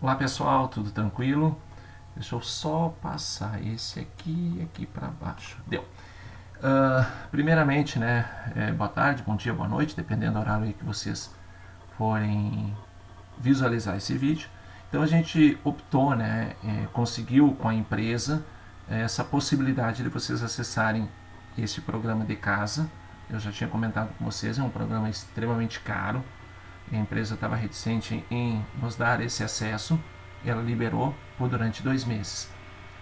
Olá pessoal, tudo tranquilo? Deixa eu só passar esse aqui para baixo. Deu. Primeiramente, né, boa tarde, bom dia, boa noite, dependendo do horário aí que vocês forem visualizar esse vídeo. Então a gente optou, né, conseguiu com a empresa essa possibilidade de vocês acessarem este programa de casa. Eu já tinha comentado com vocês, é um programa extremamente caro. A empresa estava reticente em nos dar esse acesso, ela liberou durante 2 meses.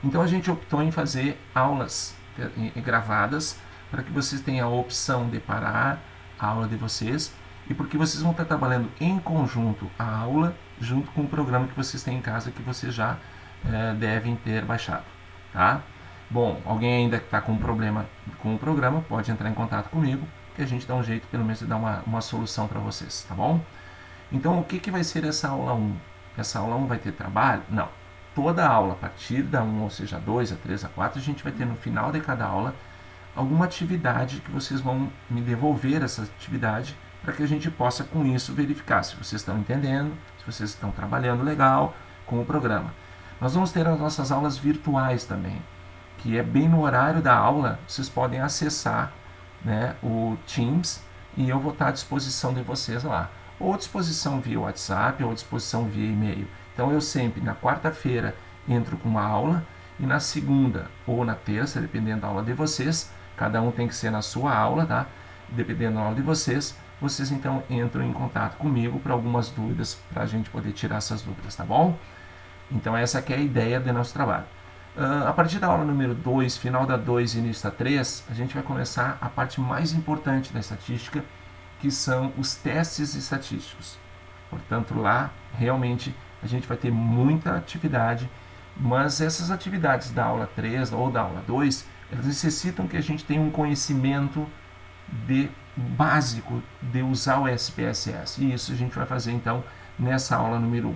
Então a gente optou em fazer aulas gravadas para que vocês tenham a opção de parar a aula de vocês e porque vocês vão estar trabalhando em conjunto a aula junto com o programa que vocês têm em casa que vocês já devem ter baixado, tá? Bom, alguém ainda que está com um problema com o programa pode entrar em contato comigo que a gente dá um jeito pelo menos de dar uma solução para vocês, tá bom? Então o que vai ser essa aula 1? Essa aula 1 vai ter trabalho? Não. Toda a aula, a partir da 1, ou seja, 2, a 3, a 4, a gente vai ter no final de cada aula alguma atividade que vocês vão me devolver essa atividade para que a gente possa com isso verificar se vocês estão entendendo, se vocês estão trabalhando legal com o programa. Nós vamos ter as nossas aulas virtuais também, que é bem no horário da aula, vocês podem acessar, né, o Teams e eu vou estar à disposição de vocês lá. Ou disposição via WhatsApp, ou disposição via e-mail. Então eu sempre, na quarta-feira, entro com uma aula, e na segunda ou na terça, dependendo da aula de vocês, cada um tem que ser na sua aula, tá? Dependendo da aula de vocês então entram em contato comigo para algumas dúvidas, para a gente poder tirar essas dúvidas, tá bom? Então essa que é a ideia do nosso trabalho. A partir da aula número 2, final da 2 e início da 3, a gente vai começar a parte mais importante da estatística, que são os testes estatísticos. Portanto, lá realmente a gente vai ter muita atividade, mas essas atividades da aula 3 ou da aula 2, elas necessitam que a gente tenha um conhecimento básico de usar o SPSS. E isso a gente vai fazer então nessa aula número 1.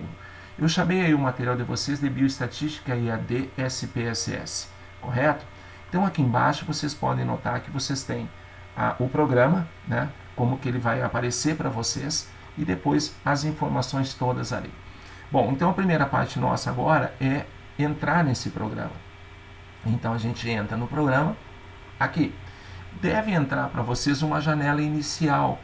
Eu chamei aí o material de vocês de Bioestatística EAD SPSS, correto? Então aqui embaixo vocês podem notar que vocês têm o programa, né, como que ele vai aparecer para vocês e depois as informações todas ali. Bom, então a primeira parte nossa agora é entrar nesse programa. Então a gente entra no programa, aqui. Deve entrar para vocês uma janela inicial,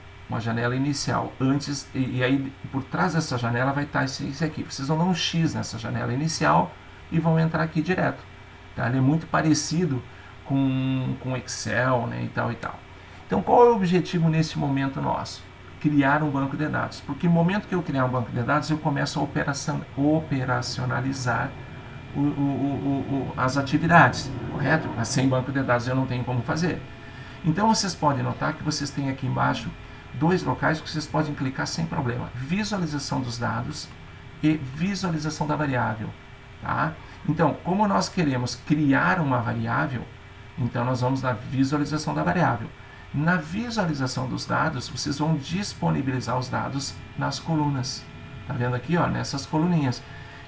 antes, e aí por trás dessa janela vai estar esse aqui. Vocês vão dar um X nessa janela inicial e vão entrar aqui direto. Tá? Ele é muito parecido com Excel, né, e tal e tal. Então, qual é o objetivo nesse momento nosso? Criar um banco de dados. Porque no momento que eu criar um banco de dados, eu começo a operacionalizar as atividades, correto? Mas sem banco de dados eu não tenho como fazer. Então, vocês podem notar que vocês têm aqui embaixo 2 locais que vocês podem clicar sem problema. Visualização dos dados e visualização da variável. Tá? Então, como nós queremos criar uma variável, então nós vamos na visualização da variável. Na visualização dos dados, vocês vão disponibilizar os dados nas colunas. Tá vendo aqui, ó, nessas coluninhas.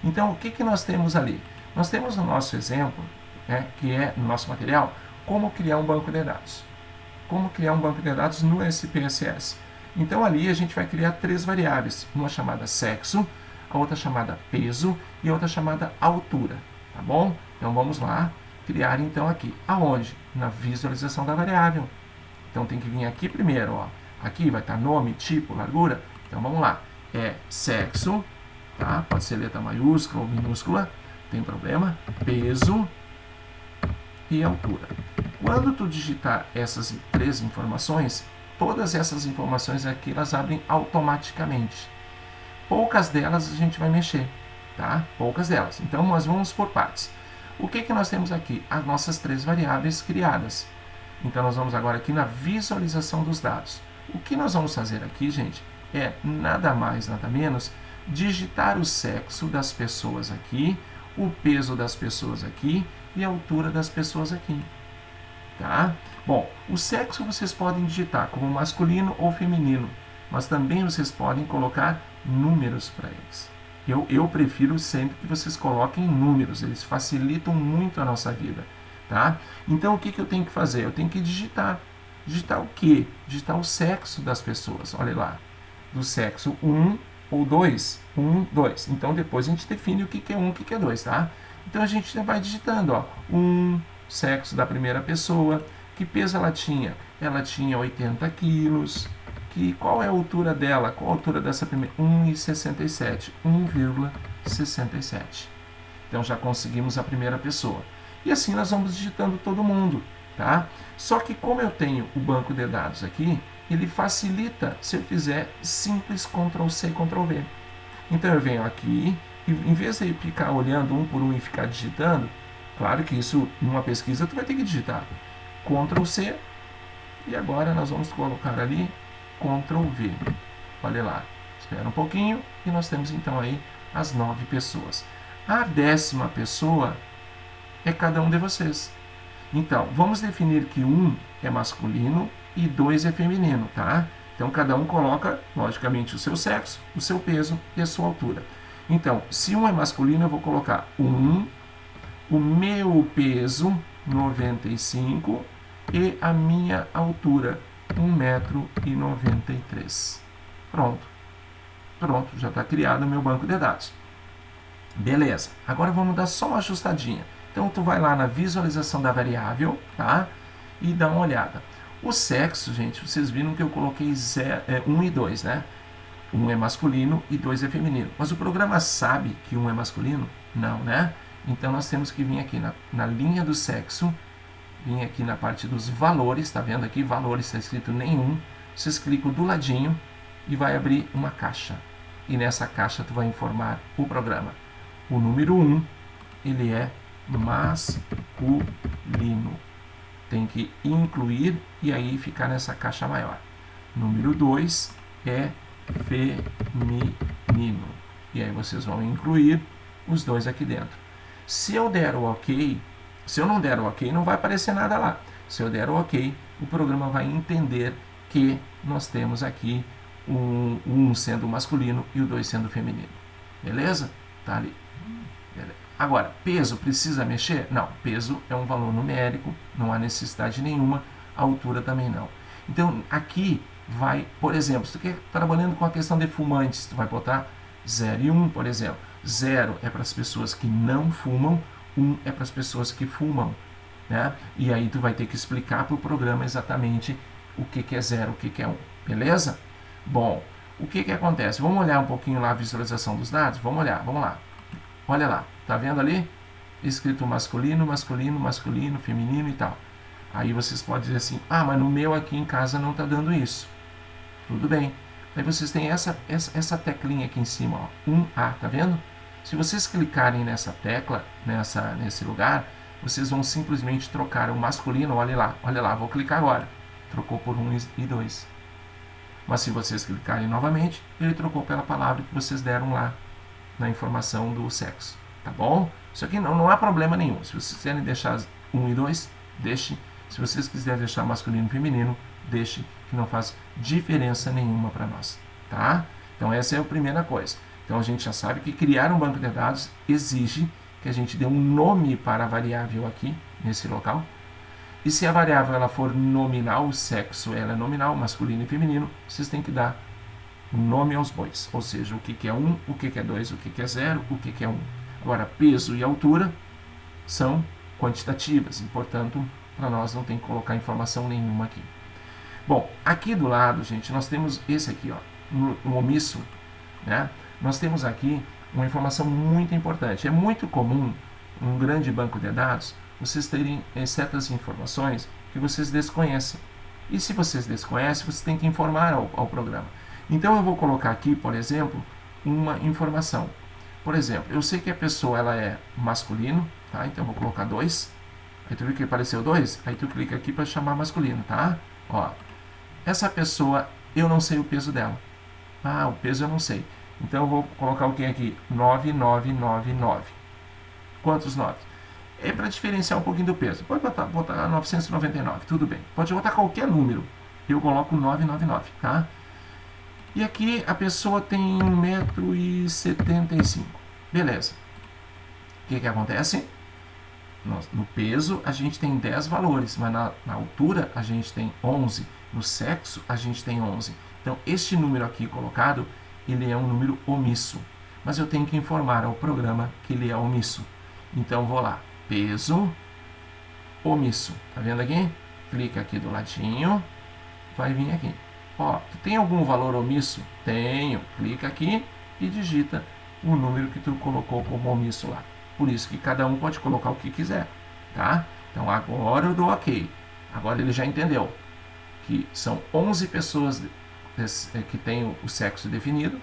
Então, o que nós temos ali? Nós temos no nosso exemplo, né, que é no nosso material, como criar um banco de dados. Como criar um banco de dados no SPSS. Então, ali a gente vai criar 3 variáveis. Uma chamada sexo, a outra chamada peso e a outra chamada altura. Tá bom? Então, vamos lá criar então aqui. Aonde? Na visualização da variável. Então tem que vir aqui primeiro, ó. Aqui vai estar nome, tipo, largura. Então vamos lá. É sexo, tá? Pode ser letra maiúscula ou minúscula, tem problema. Peso e altura. Quando tu digitar essas 3 informações, todas essas informações aqui elas abrem automaticamente. Poucas delas a gente vai mexer, tá? Poucas delas. Então nós vamos por partes. O que nós temos aqui? As nossas 3 variáveis criadas. Então, nós vamos agora aqui na visualização dos dados. O que nós vamos fazer aqui, gente, é nada mais, nada menos, digitar o sexo das pessoas aqui, o peso das pessoas aqui e a altura das pessoas aqui. Tá? Bom, o sexo vocês podem digitar como masculino ou feminino, mas também vocês podem colocar números para eles. Eu prefiro sempre que vocês coloquem números, eles facilitam muito a nossa vida. Tá? Então, o que eu tenho que fazer? Eu tenho que digitar. Digitar o quê? Digitar o sexo das pessoas. Olha lá. Do sexo 1 ou 2, 1, 2. Então depois a gente define o que é 1, o que é 2, tá? Então a gente vai digitando, ó, 1, sexo da primeira pessoa, que peso ela tinha? Ela tinha 80 quilos, qual é a altura dela? Qual a altura dessa primeira? 1,67, 1,67. Então já conseguimos a primeira pessoa. E assim nós vamos digitando todo mundo, tá? Só que como eu tenho o banco de dados aqui, ele facilita se eu fizer simples Ctrl+C, Ctrl+V. Então eu venho aqui e em vez de ficar olhando um por um e ficar digitando, claro que isso numa pesquisa tu vai ter que digitar Ctrl+C e agora nós vamos colocar ali Ctrl+V. Olha lá, espera um pouquinho e nós temos então aí as 9 pessoas. A 10ª pessoa é cada um de vocês. Então, vamos definir que 1 é masculino e 2 é feminino, tá? Então, cada um coloca, logicamente, o seu sexo, o seu peso e a sua altura. Então, se 1 é masculino, eu vou colocar 1, o meu peso, 95, e a minha altura, 1,93 m. Pronto. Pronto, já está criado o meu banco de dados. Beleza, agora vamos dar só uma ajustadinha. Então, tu vai lá na visualização da variável, tá? E dá uma olhada. O sexo, gente, vocês viram que eu coloquei 1 e 2, né? 1 é masculino e 2 é feminino. Mas o programa sabe que 1 é masculino? Não, né? Então, nós temos que vir aqui na linha do sexo, vir aqui na parte dos valores, tá vendo aqui? Valores, está escrito nenhum. Vocês clicam do ladinho e vai abrir uma caixa. E nessa caixa tu vai informar o programa. O número 1, ele é masculino. Tem que incluir e aí ficar nessa caixa maior. Número 2 é feminino. E aí vocês vão incluir os dois aqui dentro. Se eu der o OK, se eu não der o OK, não vai aparecer nada lá. Se eu der o OK, o programa vai entender que nós temos aqui um sendo masculino e o 2 sendo feminino. Beleza? Tá ali. Beleza. Agora, peso precisa mexer? Não, peso é um valor numérico, não há necessidade nenhuma, a altura também não. Então, aqui vai, por exemplo, se tu quer trabalhando com a questão de fumantes, tu vai botar 0 e 1, por exemplo. 0 é para as pessoas que não fumam, 1 é para as pessoas que fumam, né? E aí tu vai ter que explicar para o programa exatamente o que é 0, o que é 1, beleza? Bom, o que acontece? Vamos olhar um pouquinho lá a visualização dos dados? Vamos olhar, vamos lá. Olha lá, tá vendo ali? Escrito masculino, masculino, masculino, feminino e tal. Aí vocês podem dizer assim, ah, mas no meu aqui em casa não tá dando isso. Tudo bem. Aí vocês têm essa teclinha aqui em cima, ó, 1A, tá vendo? Se vocês clicarem nessa tecla, nesse lugar, vocês vão simplesmente trocar o masculino, olha lá, vou clicar agora. Trocou por 1 e 2. Mas se vocês clicarem novamente, ele trocou pela palavra que vocês deram lá na informação do sexo, tá bom? Isso aqui não há problema nenhum. Se vocês quiserem deixar 1 e 2, deixe. Se vocês quiserem deixar masculino e feminino, deixe, que não faz diferença nenhuma para nós, tá? Então essa é a primeira coisa. Então a gente já sabe que criar um banco de dados exige que a gente dê um nome para a variável aqui, nesse local. E se a variável ela for nominal, o sexo ela é nominal, masculino e feminino, vocês têm que dar um nome aos bois, ou seja, o que é 1, o que é 2, o que é 0, o que é 1. Agora, peso e altura são quantitativas, e, portanto, para nós não tem que colocar informação nenhuma aqui. Bom, aqui do lado, gente, nós temos esse aqui, ó, no omisso, né? Nós temos aqui uma informação muito importante. É muito comum, um grande banco de dados, vocês terem certas informações que vocês desconhecem. E se vocês desconhecem, vocês têm que informar ao programa. Então eu vou colocar aqui, por exemplo, uma informação. Por exemplo, eu sei que a pessoa ela é masculino, tá? Então eu vou colocar 2. Aí tu viu que apareceu 2? Aí tu clica aqui para chamar masculino, tá? Ó, essa pessoa, eu não sei o peso dela. Ah, o peso eu não sei. Então eu vou colocar o que aqui? 9999. Quantos 9? É para diferenciar um pouquinho do peso. Pode botar 999, tudo bem. Pode botar qualquer número. Eu coloco 999, tá? E aqui a pessoa tem 1,75 m. Beleza. O que acontece? No peso a gente tem 10 valores, mas na altura a gente tem 11. No sexo a gente tem 11. Então este número aqui colocado, ele é um número omisso. Mas eu tenho que informar ao programa que ele é omisso. Então vou lá, peso omisso. Tá vendo aqui? Clica aqui do ladinho, vai vir aqui. Ó, tu tem algum valor omisso? Tenho. Clica aqui e digita o número que tu colocou como omisso lá. Por isso que cada um pode colocar o que quiser, tá? Então agora eu dou OK. Agora ele já entendeu que são 11 pessoas que têm o sexo definido,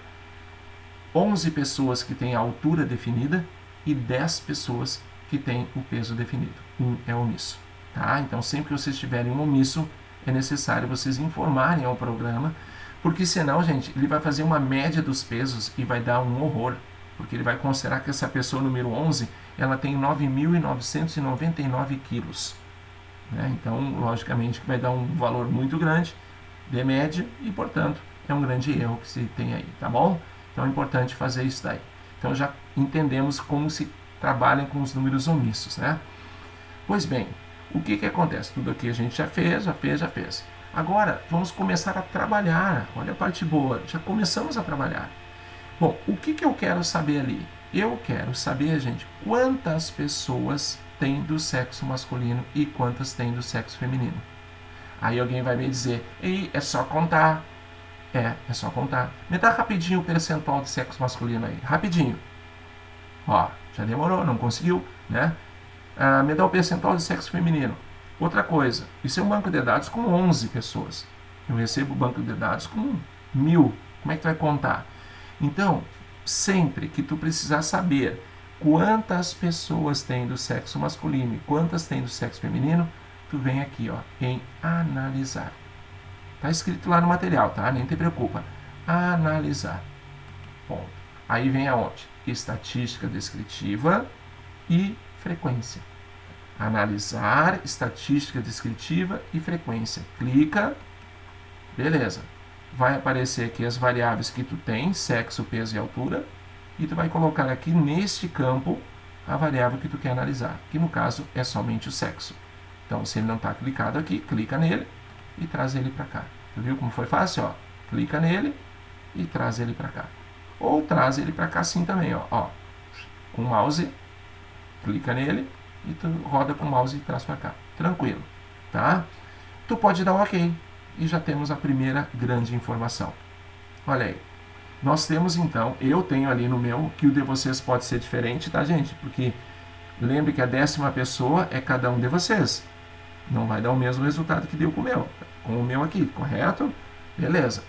11 pessoas que têm a altura definida e 10 pessoas que têm o peso definido. Um é omisso, tá? Então sempre que vocês tiverem um omisso, é necessário vocês informarem ao programa, porque senão, gente, ele vai fazer uma média dos pesos e vai dar um horror, porque ele vai considerar que essa pessoa número 11, ela tem 9.999 quilos. Né? Então, logicamente, que vai dar um valor muito grande de média e, portanto, é um grande erro que se tem aí, tá bom? Então, é importante fazer isso daí. Então, já entendemos como se trabalha com os números omissos, né? Pois bem, o que acontece? Tudo aqui a gente já fez. Agora, vamos começar a trabalhar. Olha a parte boa, já começamos a trabalhar. Bom, o que eu quero saber ali? Eu quero saber, gente, quantas pessoas tem do sexo masculino e quantas tem do sexo feminino. Aí alguém vai me dizer, ei, é só contar. É só contar. Me dá rapidinho o percentual de sexo masculino aí, rapidinho. Ó, já demorou, não conseguiu, né? Me dá o percentual de sexo feminino. Outra coisa, isso é um banco de dados com 11 pessoas. Eu recebo o banco de dados com 1000. Como é que tu vai contar? Então, sempre que tu precisar saber quantas pessoas tem do sexo masculino e quantas tem do sexo feminino, tu vem aqui, ó, em analisar. Tá escrito lá no material, tá? Nem te preocupa. Analisar. Ponto. Aí vem aonde? Estatística descritiva e frequência. Analisar, estatística descritiva e frequência. Clica. Beleza. Vai aparecer aqui as variáveis que tu tem, sexo, peso e altura. E tu vai colocar aqui neste campo a variável que tu quer analisar, que no caso é somente o sexo. Então, se ele não está clicado aqui, clica nele e traz ele para cá. Tu viu como foi fácil? Ó, clica nele e traz ele para cá. Ou traz ele para cá assim também, ó. Com o mouse, clica nele e tu roda com o mouse e traz para cá. Tranquilo, tá? Tu pode dar um OK e já temos a primeira grande informação. Olha aí. Nós temos então, eu tenho ali no meu, que o de vocês pode ser diferente, tá, gente? Porque lembre que a 10ª pessoa é cada um de vocês. Não vai dar o mesmo resultado que deu com o meu aqui, correto? Beleza.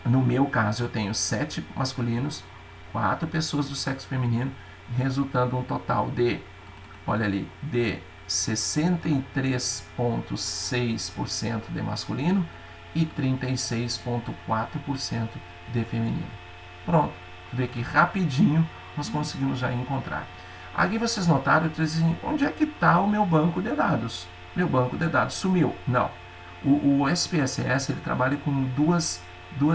No meu caso, eu tenho 7 masculinos, 4 pessoas do sexo feminino, resultando um total de, olha ali, de 63,6% de masculino e 36,4% de feminino. Pronto, vê que rapidinho nós conseguimos já encontrar. Aqui vocês notaram, dizem, onde é que está o meu banco de dados? Meu banco de dados sumiu. Não, o SPSS ele trabalha com duas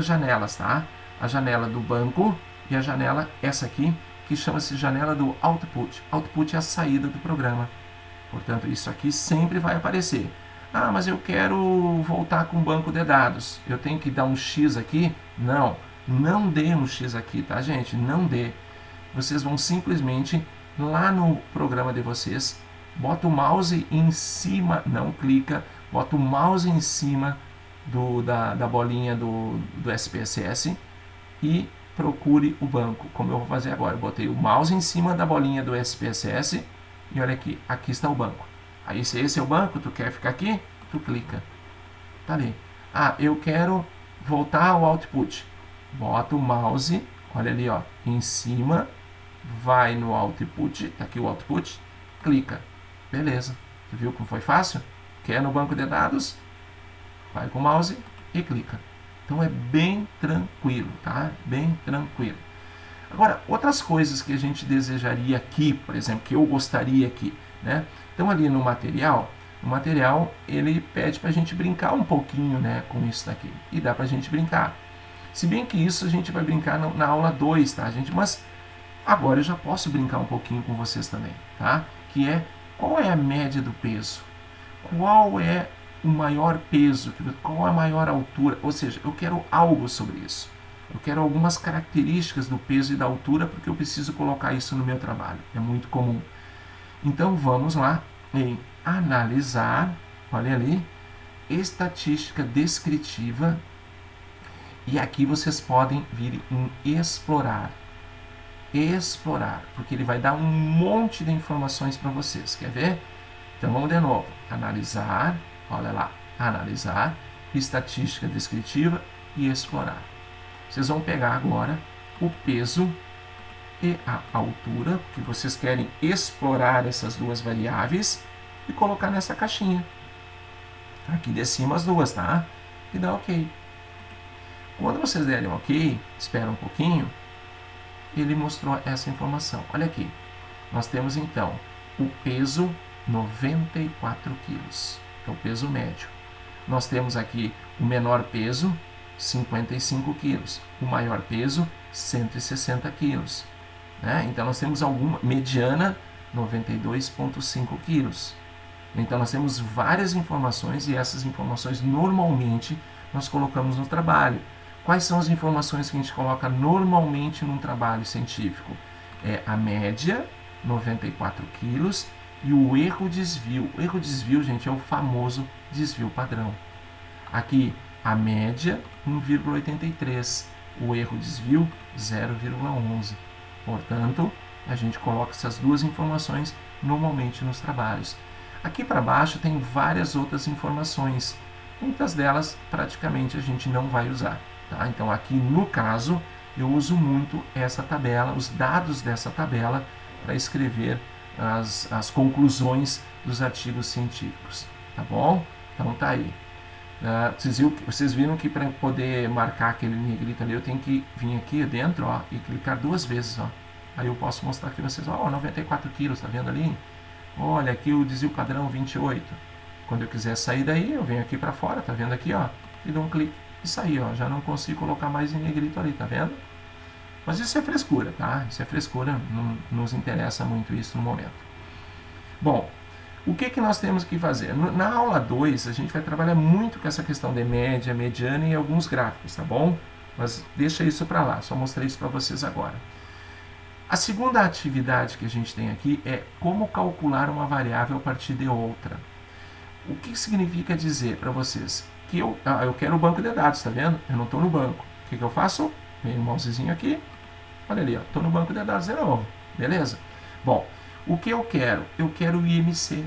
janelas, tá? A janela do banco e a janela, essa aqui, que chama-se janela do output. Output é a saída do programa. Portanto, isso aqui sempre vai aparecer. Ah, mas eu quero voltar com o banco de dados. Eu tenho que dar um X aqui? Não, não dê um X aqui, tá, gente? Não dê. Vocês vão simplesmente lá no programa de vocês, bota o mouse em cima, não clica, bota o mouse em cima da bolinha do SPSS e procure o banco, como eu vou fazer agora. Eu botei o mouse em cima da bolinha do SPSS e olha aqui, aqui está o banco. Aí se esse é o banco, tu quer ficar aqui, tu clica. Tá ali. Ah, eu quero voltar ao output. Bota o mouse, olha ali, ó, em cima, vai no output, tá aqui o output, clica. Beleza. Tu viu como foi fácil? Quer no banco de dados? Vai com o mouse e clica. Então é bem tranquilo, tá? Bem tranquilo. Agora, outras coisas que a gente desejaria aqui, por exemplo, que eu gostaria aqui, né? Então ali no material ele pede para a gente brincar um pouquinho, né, com isso daqui. E dá para a gente brincar. Se bem que isso a gente vai brincar na aula 2, tá, gente? Mas agora eu já posso brincar um pouquinho com vocês também, tá? Que é, qual é a média do peso? Qual é o maior peso? Qual é a maior altura? Ou seja, eu quero algo sobre isso. Eu quero algumas características do peso e da altura porque eu preciso colocar isso no meu trabalho. É muito comum. Então vamos lá em analisar, olha ali, estatística descritiva. E aqui vocês podem vir em explorar. Explorar, porque ele vai dar um monte de informações para vocês. Quer ver? Então vamos de novo. Analisar, olha lá, analisar, estatística descritiva e explorar. Vocês vão pegar agora o peso e a altura, que vocês querem explorar essas duas variáveis e colocar nessa caixinha. Aqui de cima as duas, tá? E dá OK. Quando vocês derem OK, espera um pouquinho, ele mostrou essa informação. Olha aqui, nós temos então o peso 94 quilos, é o peso médio. Nós temos aqui o menor peso, 55 quilos, o maior peso, 160 quilos. Né? Então nós temos alguma mediana, 92,5 quilos. Então nós temos várias informações e essas informações normalmente nós colocamos no trabalho. Quais são as informações que a gente coloca normalmente num trabalho científico? É a média, 94 quilos, e o erro-desvio. O erro-desvio, gente, é o famoso desvio padrão. Aqui, a média, 1,83. O erro-desvio, 0,11. Portanto, a gente coloca essas duas informações normalmente nos trabalhos. Aqui para baixo tem várias outras informações. Muitas delas, praticamente, a gente não vai usar. Tá? Então, aqui no caso, eu uso muito essa tabela, os dados dessa tabela, para escrever as conclusões dos artigos científicos. Tá bom? Então, tá aí. Vocês viram que para poder marcar aquele negrito ali, eu tenho que vir aqui dentro, ó, e clicar duas vezes. Ó. Aí eu posso mostrar aqui para vocês, ó, 94 quilos, tá vendo ali? Olha, aqui o desvio padrão 28. Quando eu quiser sair daí, eu venho aqui para fora, tá vendo aqui, ó, e dou um clique. Isso aí, ó, já não consigo colocar mais em negrito ali, tá vendo? Mas isso é frescura, tá? Isso é frescura, não nos interessa muito isso no momento. Bom, o que nós temos que fazer? Na aula 2, a gente vai trabalhar muito com essa questão de média, mediana e alguns gráficos, tá bom? Mas deixa isso para lá, só mostrei isso para vocês agora. A segunda atividade que a gente tem aqui é como calcular uma variável a partir de outra. O que significa dizer para vocês? Que eu quero o banco de dados, tá vendo? Eu não estou no banco. O que eu faço? Venho o mousezinho aqui. Olha ali, estou no banco de dados de novo. Beleza? Bom, o que eu quero? Eu quero o IMC.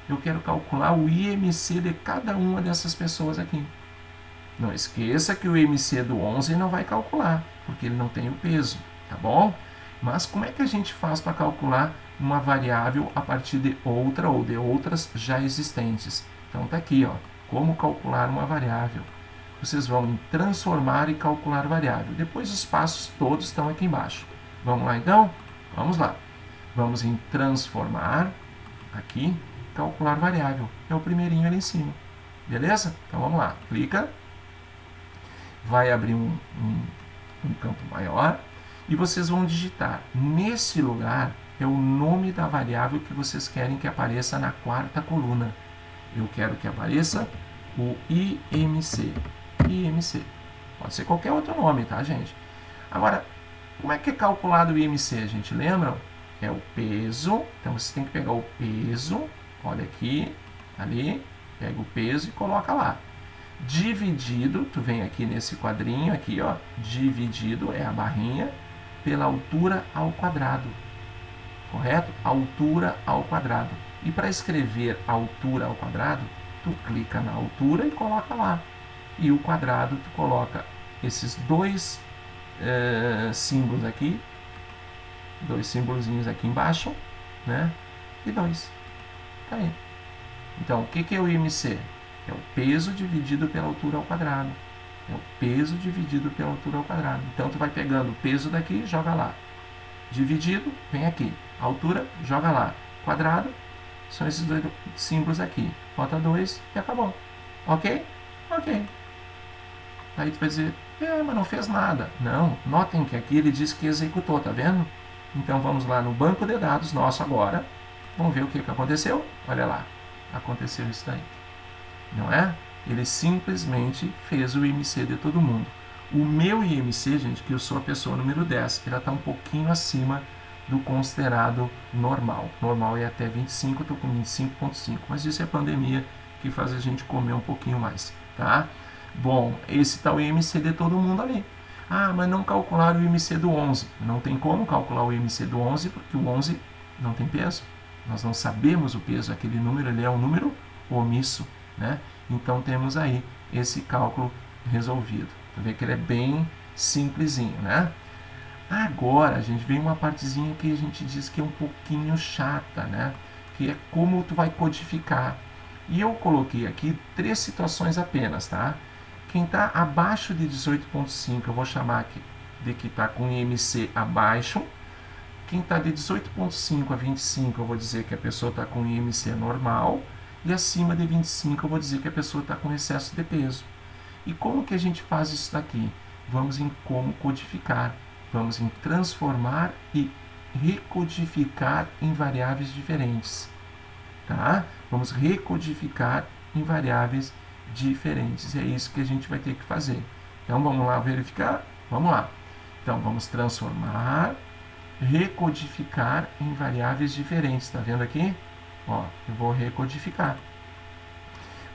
Eu quero calcular o IMC de cada uma dessas pessoas aqui. Não esqueça que o IMC do 11 não vai calcular, porque ele não tem o peso, tá bom? Mas como é que a gente faz para calcular uma variável a partir de outra ou de outras já existentes? Então tá aqui, ó. Como calcular uma variável. Vocês vão em transformar e calcular variável. Depois os passos todos estão aqui embaixo. Vamos lá então? Vamos lá. Vamos em transformar, aqui, calcular variável. É o primeirinho ali em cima. Beleza? Então vamos lá. Clica. Vai abrir um campo maior. E vocês vão digitar. Nesse lugar é o nome da variável que vocês querem que apareça na quarta coluna. Eu quero que apareça o IMC. IMC. Pode ser qualquer outro nome, tá, gente? Agora, como é que é calculado o IMC, gente? Lembram? É o peso. Então, você tem que pegar o peso. Olha aqui, ali. Pega o peso e coloca lá. Dividido, tu vem aqui nesse quadrinho, aqui, ó. Dividido, é a barrinha, pela altura ao quadrado. Correto? Altura ao quadrado. E para escrever altura ao quadrado, tu clica na altura e coloca lá. E o quadrado, tu coloca esses dois símbolos aqui, dois símbolozinhos aqui embaixo, né? E 2. Tá aí. Então, o que é o IMC? É o peso dividido pela altura ao quadrado. É o peso dividido pela altura ao quadrado. Então, tu vai pegando o peso daqui e joga lá. Dividido, vem aqui. Altura, joga lá. Quadrado, são esses dois símbolos aqui. Bota 2 e acabou. Ok? Ok. Aí tu vai dizer, mas não fez nada. Não, notem que aqui ele diz que executou, tá vendo? Então vamos lá no banco de dados nosso agora. Vamos ver o que aconteceu. Olha lá, aconteceu isso daí. Não é? Ele simplesmente fez o IMC de todo mundo. O meu IMC, gente, que eu sou a pessoa número 10, ela está um pouquinho acima do considerado normal. Normal é até 25, eu estou com 25,5, mas isso é pandemia que faz a gente comer um pouquinho mais, tá? Bom, esse está o IMC de todo mundo ali. Ah, mas não calcularam o IMC do 11. Não tem como calcular o IMC do 11, porque o 11 não tem peso. Nós não sabemos o peso, aquele número ele é um número omisso, né? Então temos aí esse cálculo resolvido. Você vê que ele é bem simplesinho, né? Agora a gente vem uma partezinha que a gente diz que é um pouquinho chata, né? Que é como tu vai codificar. E eu coloquei aqui 3 situações apenas, tá? Quem está abaixo de 18,5 eu vou chamar aqui de que está com IMC abaixo. Quem está de 18,5 a 25 eu vou dizer que a pessoa está com IMC normal. E acima de 25 eu vou dizer que a pessoa está com excesso de peso. E como que a gente faz isso daqui? Vamos em como codificar. Vamos em transformar e recodificar em variáveis diferentes. Tá? Vamos recodificar em variáveis diferentes. E é isso que a gente vai ter que fazer. Então vamos lá verificar? Vamos lá. Então vamos transformar, recodificar em variáveis diferentes. Está vendo aqui? Ó, eu vou recodificar.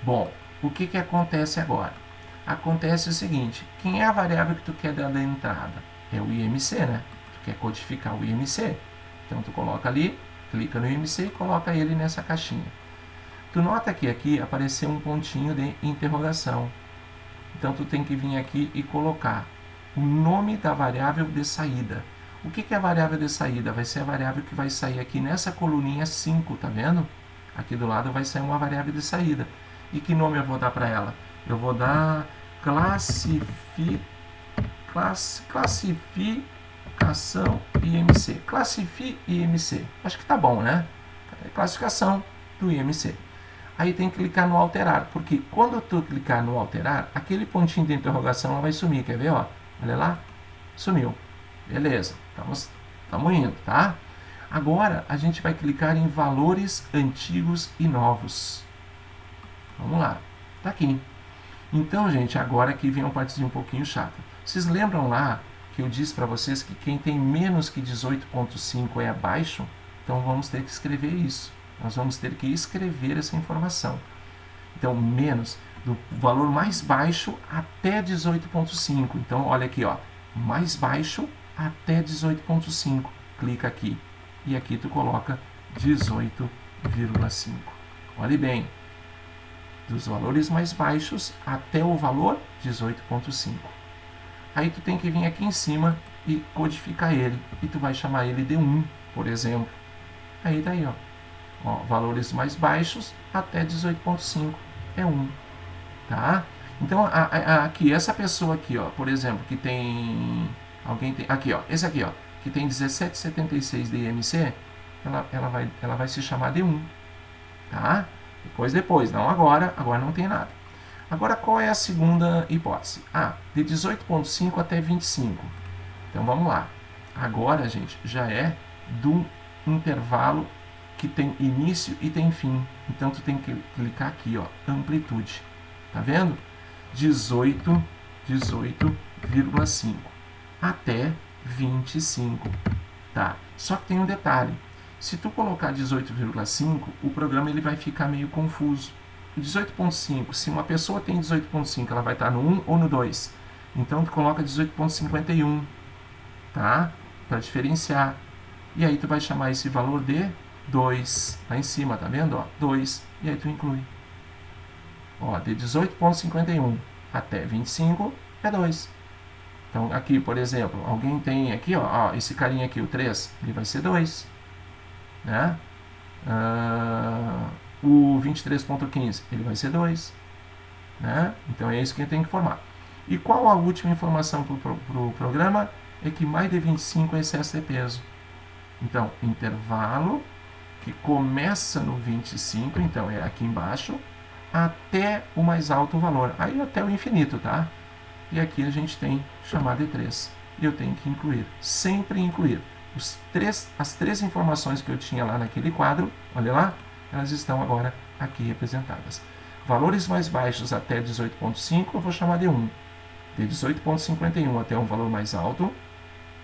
Bom, o que que acontece agora? Acontece o seguinte, quem é a variável que tu quer dar da entrada? É o IMC, né? Tu quer codificar o IMC. Então tu coloca ali, clica no IMC e coloca ele nessa caixinha. Tu nota que aqui apareceu um pontinho de interrogação. Então tu tem que vir aqui e colocar o nome da variável de saída. O que é a variável de saída? Vai ser a variável que vai sair aqui nessa coluninha 5, tá vendo? Aqui do lado vai sair uma variável de saída. E que nome eu vou dar para ela? Eu vou dar classificação IMC. Classifi IMC. Acho que tá bom, né? Classificação do IMC. Aí tem que clicar no alterar, porque quando tu clicar no alterar, aquele pontinho de interrogação ela vai sumir. Quer ver? Ó? Olha lá. Sumiu. Beleza. Estamos indo, tá? Agora a gente vai clicar em valores antigos e novos. Vamos lá. Tá aqui. Então, gente, agora aqui vem uma partezinha um pouquinho chata. Vocês lembram lá que eu disse para vocês que quem tem menos que 18,5 é abaixo? Então vamos ter que escrever isso. Nós vamos ter que escrever essa informação. Então, menos do valor mais baixo até 18,5. Então, olha aqui, ó, mais baixo até 18,5. Clica aqui. E aqui tu coloca 18,5. Olhe bem. Dos valores mais baixos até o valor 18,5. Aí tu tem que vir aqui em cima e codificar ele. E tu vai chamar ele de 1, por exemplo. Aí daí, ó, valores mais baixos até 18,5 é 1. Tá? Então, aqui, essa pessoa aqui, ó, por exemplo, que tem... Alguém tem... Aqui, ó, esse aqui, ó, que tem 17,76 de IMC, ela vai se chamar de 1. Tá? Depois, não agora não tem nada. Agora, qual é a segunda hipótese? De 18,5 até 25. Então, vamos lá. Agora, gente, já é do intervalo que tem início e tem fim. Então, tu tem que clicar aqui, ó, amplitude. Tá vendo? 18,5 até 25. Tá? Só que tem um detalhe. Se tu colocar 18,5, o programa ele vai ficar meio confuso. O 18,5, se uma pessoa tem 18,5, ela vai estar no 1 ou no 2. Então, tu coloca 18,51, tá? Para diferenciar. E aí, tu vai chamar esse valor de 2. Lá em cima, tá vendo? Ó, 2. E aí, tu inclui. Ó, de 18,51 até 25 é 2. Então, aqui, por exemplo, alguém tem aqui, ó, esse carinha aqui, o 3, ele vai ser 2. Né? O 23,15 ele vai ser 2. Né? Então é isso que tem que informar. E qual a última informação para o programa? É que mais de 25 é excesso de peso. Então, intervalo que começa no 25, então é aqui embaixo, até o mais alto valor. Aí até o infinito, tá? E aqui a gente tem chamada de 3. E eu tenho que incluir, sempre incluir. As três informações que eu tinha lá naquele quadro, olha lá, elas estão agora aqui representadas. Valores mais baixos até 18,5 eu vou chamar de 1. De 18,51 até um valor mais alto,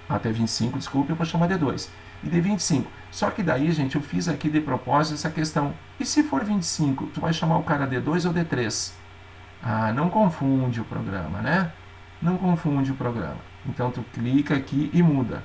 até 25, desculpe, eu vou chamar de 2. E de 25. Só que daí, gente, eu fiz aqui de propósito essa questão. E se for 25, tu vai chamar o cara de 2 ou de 3? Ah, não confunde o programa, né? Não confunde o programa. Então, tu clica aqui e muda.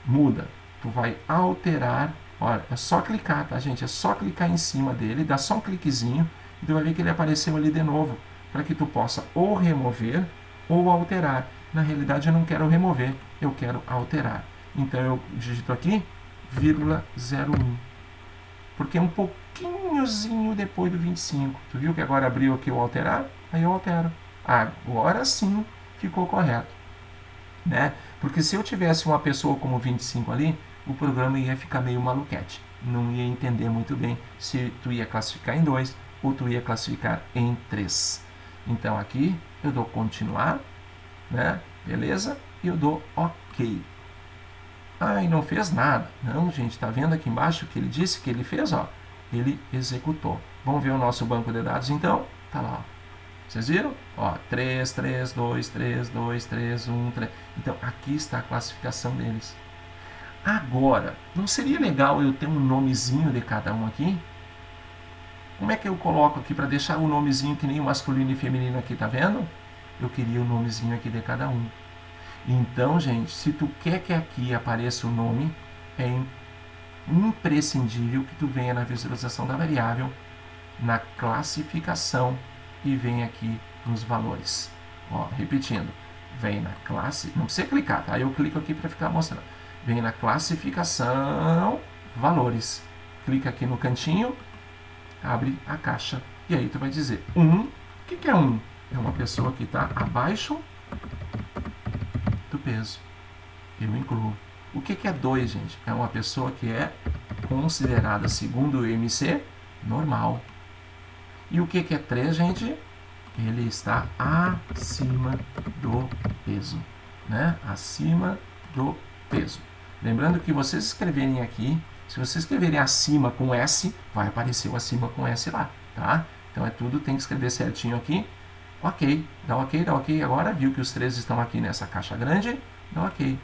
Muda. Tu vai alterar. Olha, é só clicar, tá, gente? É só clicar em cima dele, dá só um cliquezinho e tu vai ver que ele apareceu ali de novo, para que tu possa ou remover ou alterar. Na realidade, eu não quero remover, eu quero alterar. Então, eu digito aqui, vírgula 01. Porque é um pouquinhozinho depois do 25. Tu viu que agora abriu aqui o alterar? Aí eu altero. Agora sim ficou correto. Né? Porque se eu tivesse uma pessoa como 25 ali, o programa ia ficar meio maluquete. Não ia entender muito bem se tu ia classificar em 2 ou tu ia classificar em 3. Então aqui eu dou continuar, né? Beleza? E eu dou OK. E não fez nada. Não, gente, tá vendo aqui embaixo que ele disse que ele fez? Ó, ele executou. Vamos ver o nosso banco de dados então? Tá lá, ó. Vocês viram? Ó, 3, 3, 2, 3, 2, 3, 1, 3. Então, aqui está a classificação deles. Agora, não seria legal eu ter um nomezinho de cada um aqui? Como é que eu coloco aqui para deixar o nomezinho que nem o masculino e feminino aqui, tá vendo? Eu queria o nomezinho aqui de cada um. Então, gente, se tu quer que aqui apareça o nome, é imprescindível que tu venha na visualização da variável, na classificação e vem aqui nos valores. Ó, repetindo, vem na classe, não precisa clicar, tá? Eu clico aqui para ficar mostrando. Vem na classificação, valores. Clica aqui no cantinho, abre a caixa e aí tu vai dizer 1. O que é 1? É uma pessoa que está abaixo do peso. Eu incluo. O que é 2, gente? É uma pessoa que é considerada, segundo o IMC, normal. E o que é 3, gente? Ele está acima do peso, né? Acima do peso. Lembrando que vocês escreverem aqui, se vocês escreverem acima com S, vai aparecer o acima com S lá, tá? Então é tudo, tem que escrever certinho aqui. OK, dá OK. Agora viu que os 3 estão aqui nessa caixa grande, dá OK.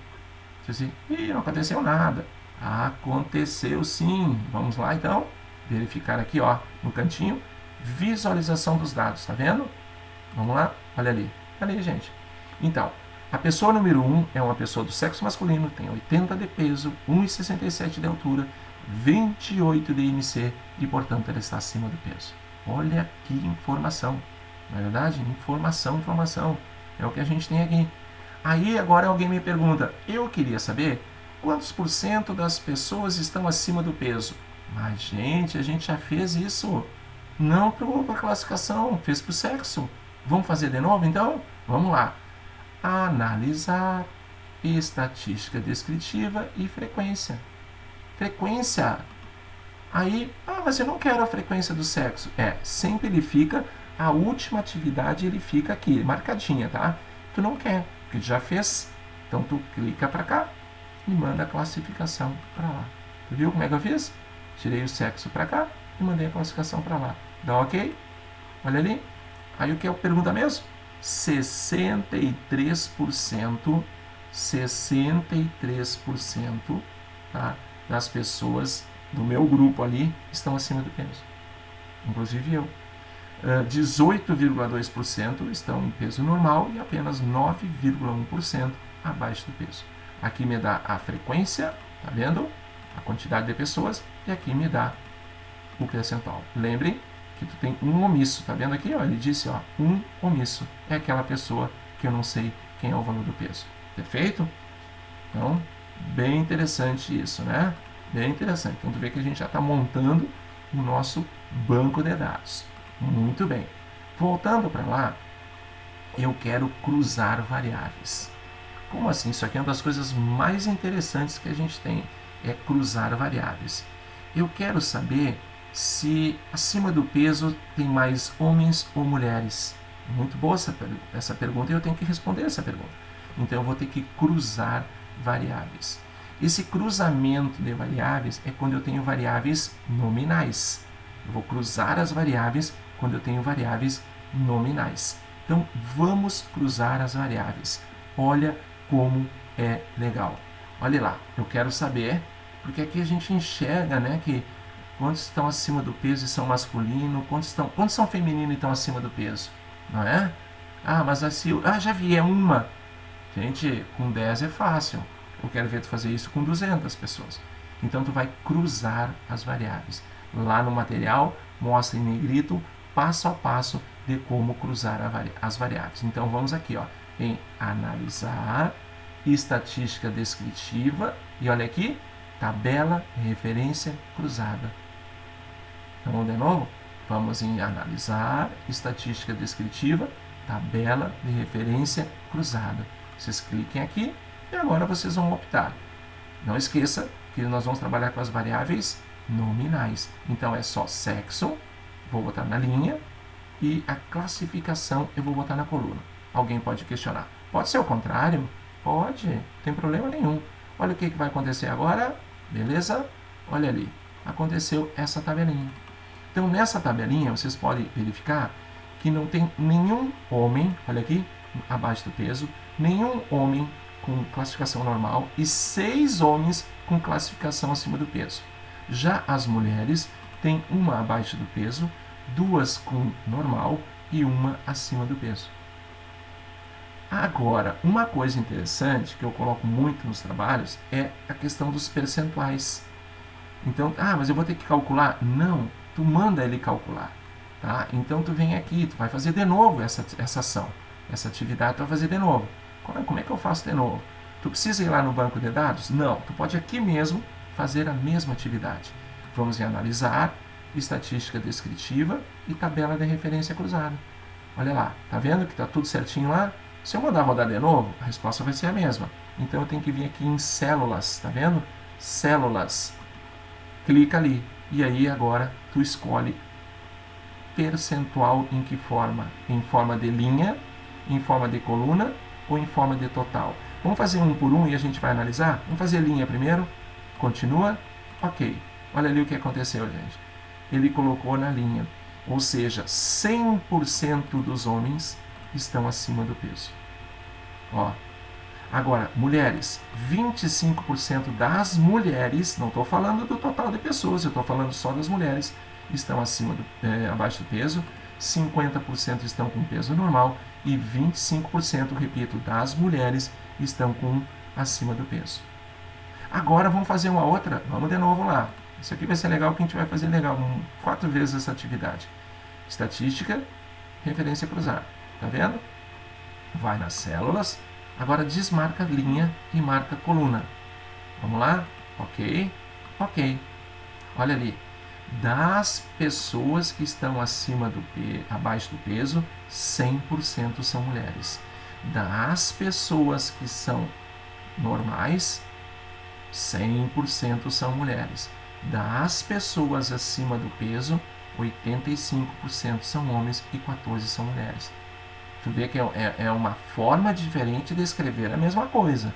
Você diz, não aconteceu nada. Aconteceu sim. Vamos lá então, verificar aqui, ó, no cantinho. Visualização dos dados, tá vendo? Vamos lá? Olha ali. Olha ali, gente. Então, a pessoa número 1 é uma pessoa do sexo masculino, tem 80 de peso, 1,67 de altura, 28 de IMC e, portanto, ela está acima do peso. Olha que informação. Não é verdade? Informação. É o que a gente tem aqui. Aí, agora alguém me pergunta, eu queria saber quantos % das pessoas estão acima do peso. Mas, gente, a gente já fez isso. Não para a classificação, fez para o sexo. Vamos fazer de novo, então? Vamos lá. Analisar, estatística descritiva e frequência. Frequência. Aí, mas eu não quero a frequência do sexo. Sempre ele fica, a última atividade ele fica aqui, marcadinha, tá? Tu não quer, porque tu já fez. Então, tu clica para cá e manda a classificação para lá. Tu viu como é que eu fiz? Tirei o sexo para cá e mandei a classificação para lá. Dá OK? Olha ali. Aí o que é a pergunta mesmo? 63%, tá, das pessoas do meu grupo ali estão acima do peso. Inclusive eu. 18,2% estão em peso normal e apenas 9,1% abaixo do peso. Aqui me dá a frequência, tá vendo? A quantidade de pessoas, e aqui me dá o percentual. Lembrem que tu tem um omisso, tá vendo aqui? Ó, ele disse, ó, um omisso. É aquela pessoa que eu não sei quem é o valor do peso. Perfeito? Então, bem interessante isso, né? Bem interessante. Então, tu vê que a gente já está montando o nosso banco de dados. Muito bem. Voltando para lá, eu quero cruzar variáveis. Como assim? Isso aqui é uma das coisas mais interessantes que a gente tem, é cruzar variáveis. Eu quero saber se acima do peso tem mais homens ou mulheres. Muito boa essa pergunta e eu tenho que responder essa pergunta. Então eu vou ter que cruzar variáveis. Esse cruzamento de variáveis é quando eu tenho variáveis nominais. Eu vou cruzar as variáveis quando eu tenho variáveis nominais. Então, vamos cruzar as variáveis. Olha como é legal. Olha lá, eu quero saber, porque aqui a gente enxerga, né, que quantos estão acima do peso e são masculino, quantos são feminino e estão acima do peso, não é? Ah, mas assim, já vi, é uma. Gente, com 10 é fácil. Eu quero ver tu fazer isso com 200 pessoas. Então, tu vai cruzar as variáveis. Lá no material, mostra em negrito, passo a passo, de como cruzar as variáveis. Então, vamos aqui, ó, em analisar, estatística descritiva, e olha aqui, tabela de referência cruzada. Então, vamos de novo? Vamos em analisar, estatística descritiva, tabela de referência cruzada. Vocês cliquem aqui e agora vocês vão optar. Não esqueça que nós vamos trabalhar com as variáveis nominais. Então, é só sexo, vou botar na linha, e a classificação eu vou botar na coluna. Alguém pode questionar. Pode ser o contrário? Pode, não tem problema nenhum. Olha o que vai acontecer agora. Beleza? Olha ali. Aconteceu essa tabelinha. Então, nessa tabelinha, vocês podem verificar que não tem nenhum homem, olha aqui, abaixo do peso, nenhum homem com classificação normal e 6 homens com classificação acima do peso. Já as mulheres têm uma abaixo do peso, 2 com normal e uma acima do peso. Agora, uma coisa interessante que eu coloco muito nos trabalhos é a questão dos percentuais. Então, mas eu vou ter que calcular? Não, tu manda ele calcular. Tá? Então, tu vem aqui, tu vai fazer de novo essa ação, essa atividade tu vai fazer de novo. Como é que eu faço de novo? Tu precisa ir lá no banco de dados? Não, tu pode aqui mesmo fazer a mesma atividade. Vamos em analisar, estatística descritiva e tabela de referência cruzada. Olha lá, tá vendo que tá tudo certinho lá? Se eu mandar rodar de novo, a resposta vai ser a mesma. Então eu tenho que vir aqui em células, tá vendo? Células. Clica ali. E aí agora tu escolhe percentual em que forma? Em forma de linha, em forma de coluna ou em forma de total? Vamos fazer um por um e a gente vai analisar? Vamos fazer linha primeiro. Continua. Ok. Olha ali o que aconteceu, gente. Ele colocou na linha. Ou seja, 100% dos homens estão acima do peso. Ó. Agora, mulheres. 25% das mulheres, não estou falando do total de pessoas, eu estou falando só das mulheres, estão abaixo do peso. 50% estão com peso normal e 25%, repito, das mulheres estão acima do peso. Agora vamos fazer uma outra, vamos de novo lá. Isso aqui vai ser legal, que a gente vai fazer legal, 4 vezes essa atividade. Estatística, referência cruzada. Tá vendo? Vai nas células, agora desmarca linha e marca coluna. Vamos lá? Ok, ok. Olha ali. Das pessoas que estão abaixo do peso, 100% são mulheres. Das pessoas que são normais, 100% são mulheres. Das pessoas acima do peso, 85% são homens e 14% são mulheres. Tu vê que é uma forma diferente de escrever a mesma coisa.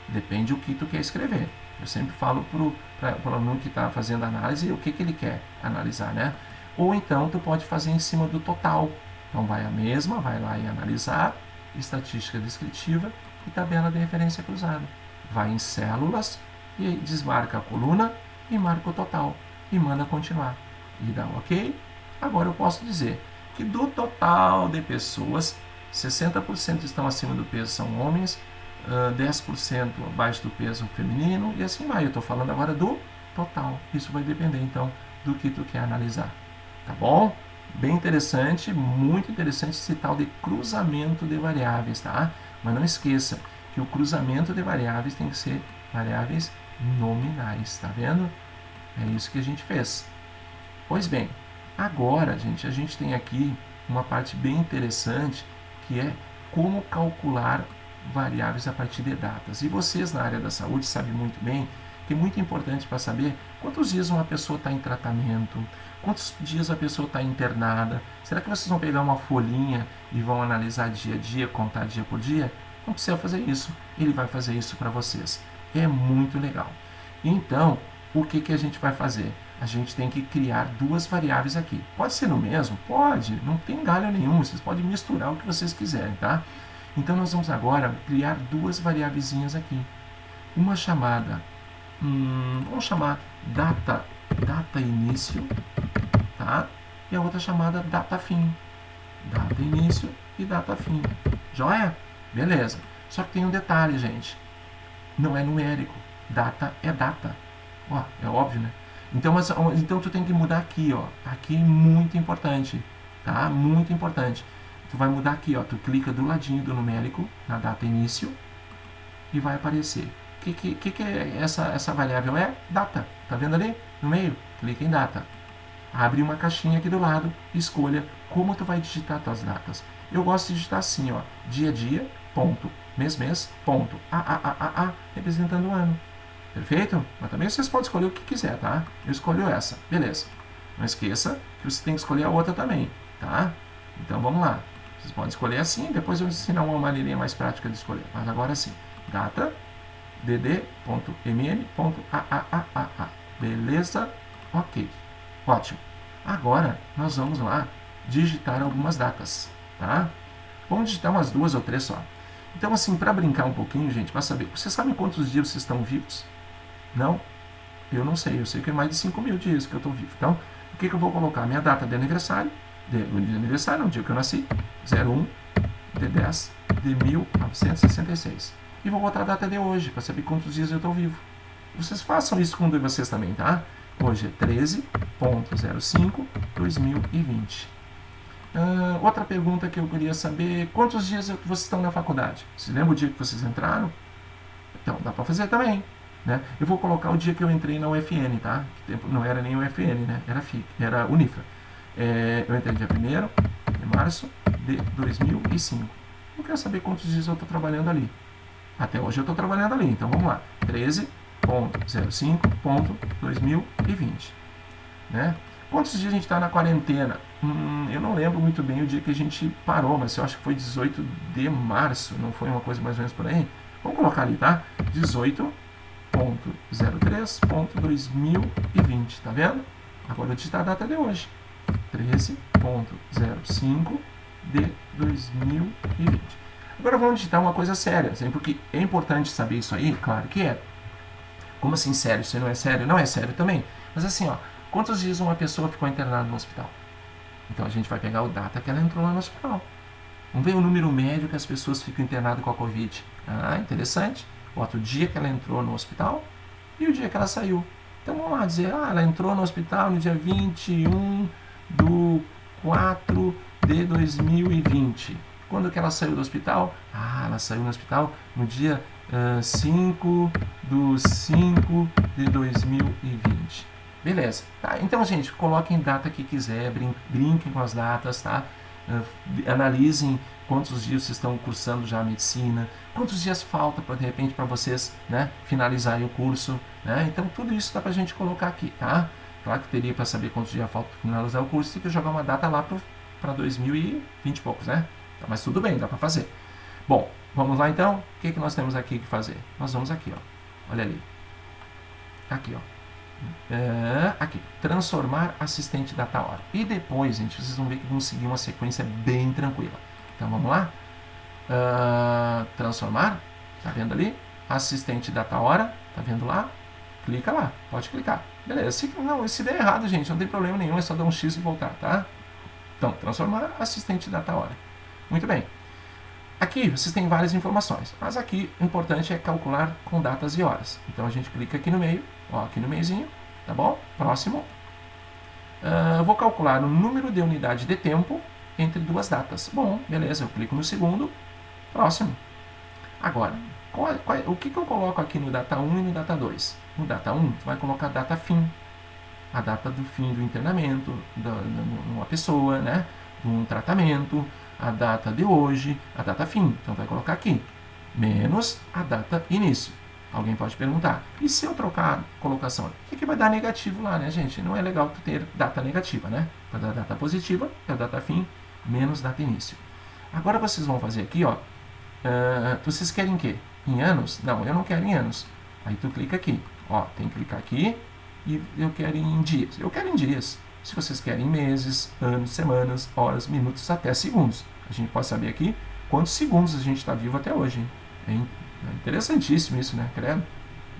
Depende do que tu quer escrever. Eu sempre falo para o aluno que está fazendo análise o que ele quer analisar, né? Ou então tu pode fazer em cima do total. Então vai lá e analisar, estatística descritiva e tabela de referência cruzada. Vai em células e aí desmarca a coluna e marca o total e manda continuar. E dá ok. Agora eu posso dizer que do total de pessoas, 60% estão acima do peso são homens, 10% abaixo do peso feminino e assim vai. Eu estou falando agora do total. Isso vai depender então do que tu quer analisar. Tá bom? Bem interessante, muito interessante esse tal de cruzamento de variáveis, tá? Mas não esqueça que o cruzamento de variáveis tem que ser variáveis nominais, tá vendo? É isso que a gente fez. Pois bem, agora, gente, a gente tem aqui uma parte bem interessante que é como calcular variáveis a partir de datas. E vocês na área da saúde sabem muito bem que é muito importante para saber quantos dias uma pessoa está em tratamento, quantos dias a pessoa está internada. Será que vocês vão pegar uma folhinha e vão analisar dia a dia, contar dia por dia? Não precisa fazer isso, ele vai fazer isso para vocês. É muito legal. Então, o que a gente vai fazer? a gente tem que criar duas variáveis aqui. Pode ser no mesmo? Pode, não tem galho nenhum, vocês podem misturar o que vocês quiserem, tá? Então nós vamos agora criar duas variáveiszinhas aqui. Uma chamada, vamos chamar data início, tá? E a outra chamada data fim. Data início e data fim. Joia? Beleza. Só que tem um detalhe, gente. Não é numérico. Data é data. Ó, é óbvio, né? Então tu tem que mudar aqui, ó. Aqui é muito importante, tá? Muito importante. Tu vai mudar aqui, ó. Tu clica do ladinho do numérico na data início e vai aparecer. O que é essa variável? É data. Tá vendo ali? No meio? Clica em data. Abre uma caixinha aqui do lado e escolha como tu vai digitar tuas datas. Eu gosto de digitar assim, ó. Dia, ponto. Mês, ponto. Representando o ano. Perfeito? Mas também vocês podem escolher o que quiser, tá? Eu escolho essa. Beleza. Não esqueça que você tem que escolher a outra também, tá? Então vamos lá. Vocês podem escolher assim, depois eu vou ensinar uma maneirinha mais prática de escolher. Mas agora sim. Data, dd.mn.aaaaa. Beleza? Ok. Ótimo. Agora nós vamos lá digitar algumas datas, tá? Vamos digitar umas 2 ou 3 só. Então assim, para brincar um pouquinho, gente, para saber, vocês sabem quantos dias vocês estão vivos? Não? Eu não sei, eu sei que é mais de 5.000 dias que eu estou vivo. Então, o que eu vou colocar? Minha data de aniversário, no dia que eu nasci, 01 de 10 de 1966. E vou botar a data de hoje, para saber quantos dias eu estou vivo. Vocês façam isso com um de vocês também, tá? Hoje é 13.05/2020. Outra pergunta que eu queria saber, quantos dias vocês estão na faculdade? Vocês lembram o dia que vocês entraram? Então, dá para fazer também. Né? Eu vou colocar o dia que eu entrei na UFN, tá? Não era nem UFN, né? Era Unifra. Eu entrei dia 1º de março de 2005. Eu quero saber quantos dias eu estou trabalhando ali. Até hoje eu estou trabalhando ali, então vamos lá. 13.05.2020. Né? Quantos dias a gente está na quarentena? Eu não lembro muito bem o dia que a gente parou, mas eu acho que foi 18 de março, não foi uma coisa mais ou menos por aí? Vamos colocar ali, tá? 18.03.2020, tá vendo? Agora eu vou digitar a data de hoje. 13.05 de 2020. Agora vamos digitar uma coisa séria, assim, porque é importante saber isso aí, claro que é. Como assim sério? Se não é sério? Não é sério também. Mas assim, ó, quantos dias uma pessoa ficou internada no hospital? Então a gente vai pegar o data que ela entrou lá no hospital. Vamos ver o número médio que as pessoas ficam internadas com a Covid. Interessante. Bota o dia que ela entrou no hospital e o dia que ela saiu. Então vamos lá dizer, ela entrou no hospital no dia 21/4 de 2020. Quando que ela saiu do hospital? Ela saiu do hospital no dia 5/5 de 2020. Beleza. Tá, então, gente, coloquem data que quiser, brinquem com as datas, tá? Analisem quantos dias vocês estão cursando já a medicina, quantos dias falta, de repente, para vocês, né, finalizarem o curso, né? Então, tudo isso dá para a gente colocar aqui, tá? Claro que teria para saber quantos dias falta para finalizar o curso, tem que jogar uma data lá para 2020 e poucos, né? Tá, mas tudo bem, dá para fazer. Bom, vamos lá então? O que nós temos aqui que fazer? Nós vamos aqui, ó. Olha ali. Aqui, ó. Aqui, transformar assistente data hora. E depois, gente, vocês vão ver que vão seguir uma sequência bem tranquila. Então vamos lá. Transformar, tá vendo ali? Assistente data hora, tá vendo lá? Clica lá, pode clicar. Beleza, se der errado, gente, não tem problema nenhum, é só dar um X e voltar, tá? Então, transformar assistente data hora. Muito bem. Aqui vocês têm várias informações, mas aqui o importante é calcular com datas e horas. Então a gente clica aqui no meio, ó, aqui no meiozinho, tá bom? Próximo. Vou calcular o número de unidade de tempo entre duas datas. Bom, beleza, eu clico no segundo, próximo. Agora, o que eu coloco aqui no data 1 e no data 2? No data 1, tu vai colocar a data fim, a data do fim do internamento de uma pessoa, né? De um tratamento, a data de hoje, a data fim. Então vai colocar aqui, menos a data início. Alguém pode perguntar, e se eu trocar a colocação? O que vai dar negativo lá, né, gente? Não é legal tu ter data negativa, né? Para dar data positiva, é a data fim, menos data início. Agora vocês vão fazer aqui, ó. Vocês querem o quê? Em anos? Não, eu não quero em anos. Aí tu clica aqui, ó, tem que clicar aqui e eu quero em dias. Eu quero em dias. Se vocês querem meses, anos, semanas, horas, minutos, até segundos. A gente pode saber aqui quantos segundos a gente está vivo até hoje. Hein? É interessantíssimo isso, né? Credo.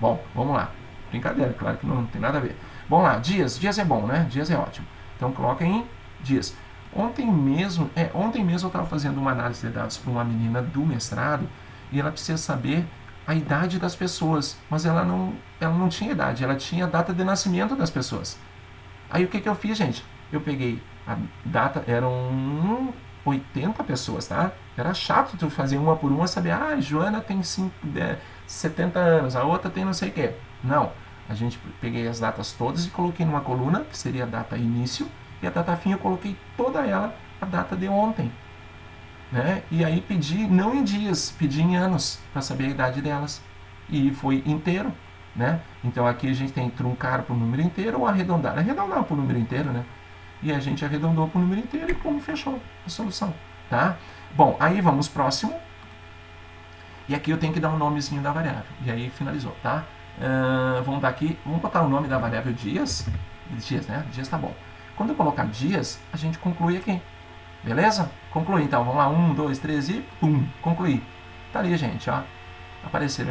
Bom, vamos lá. Brincadeira, claro que não tem nada a ver. Vamos lá, dias. Dias é bom, né? Dias é ótimo. Então coloca em dias. Ontem mesmo eu estava fazendo uma análise de dados para uma menina do mestrado e ela precisa saber a idade das pessoas, mas ela não tinha idade, ela tinha a data de nascimento das pessoas. Aí o que eu fiz, gente? Eu peguei a data, eram 80 pessoas, tá? Era chato tu fazer uma por uma, saber, Joana tem 70 anos, a outra tem não sei o quê. Não, a gente peguei as datas todas e coloquei numa coluna, que seria a data início, e a data fim eu coloquei toda ela, a data de ontem. Né? E aí pedi, não em dias, pedi em anos, para saber a idade delas. E foi inteiro. Né? Então aqui a gente tem truncar para o número inteiro ou arredondar. Arredondar para o número inteiro, né? E a gente arredondou para o número inteiro e como fechou a solução. Tá? Bom, aí vamos próximo. E aqui eu tenho que dar um nomezinho da variável. E aí finalizou, tá? Vamos dar aqui, vamos botar o nome da variável dias. Dias, né? Dias tá bom. Quando eu colocar dias, a gente conclui aqui. Beleza? Concluir, então. Vamos lá. 1, 2, 3 e pum. Concluir. Tá ali, gente, ó. Apareceu